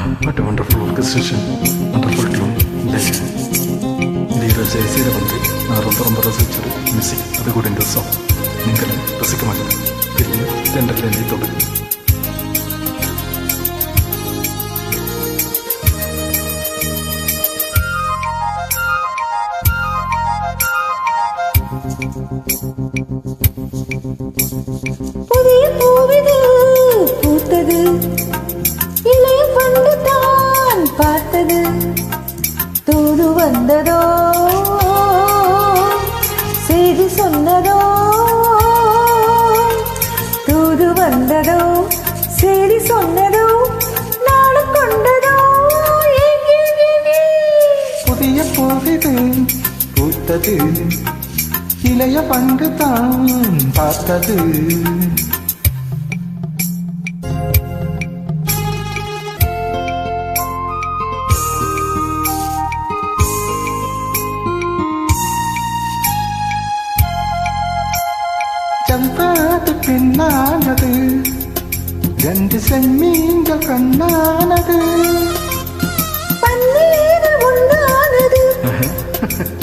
What a wonderful orchestration, wonderful tune. இந்த ஜெயசீர வந்து நான் ரொம்ப ரசிச்சது மியூசிக். அது கூட இந்த சாங் நீங்களும் ரசிக்க மாட்டேன். திரும்பி தென்றல் என்னை தொடு. புதிய பூவிது பூத்தது, இளைய பண்டு தான் பார்த்தது, தூது வந்ததோ செய்தி சொன்னதோ, தூது வந்ததோ செய்தி சொன்னதோ, நாடு கொண்டதோ. புதிய பூவிது பூத்தது, இளைய பண்டு தான் பார்த்தது. சம்பாது பெண்ணானது, ரெண்டு செம்மீன்கள் கண்ணானது, பன்னீர் உண்டானது,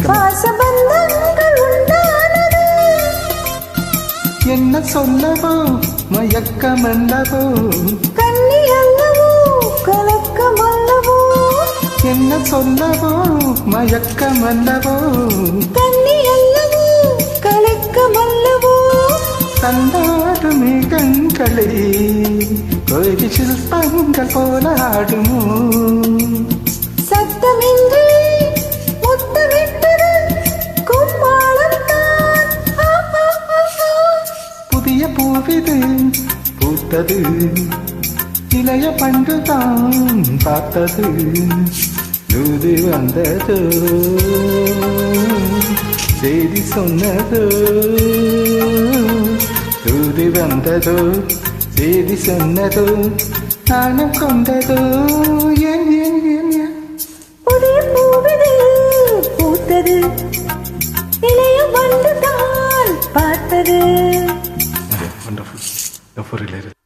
பாசபந்தங்கள் உண்டானது. என்ன சொல்லவோ மயக்கம் அல்லவோ, கண்ணி அல்லவோ கலக்கம் அல்லவோ, என்ன சொல்லவோ மயக்கம் அல்லவோ, கண்ணி அல்லவோ கலக்கம் அல்லவோ. தந்தாடு மேகங்களே கோயில் சிற்பங்கள் போலாடுமோ, சத்தமின்றி முத்தமிட்டது கும்மாளம் தான். புதிய பூவிது பூத்தது, இளைய பண்டு தான் பார்த்தது, தூது வந்ததோ செய்தி சொன்னதோ, தூது வந்ததோ செய்தி சொன்னதோ, நாணம் கொண்டதோ. ஏன் ஏன் ஏன் ஏன் புதிய பூவிது பூத்தது, இளைய பண்டு தான் பார்த்தது. Wonderful.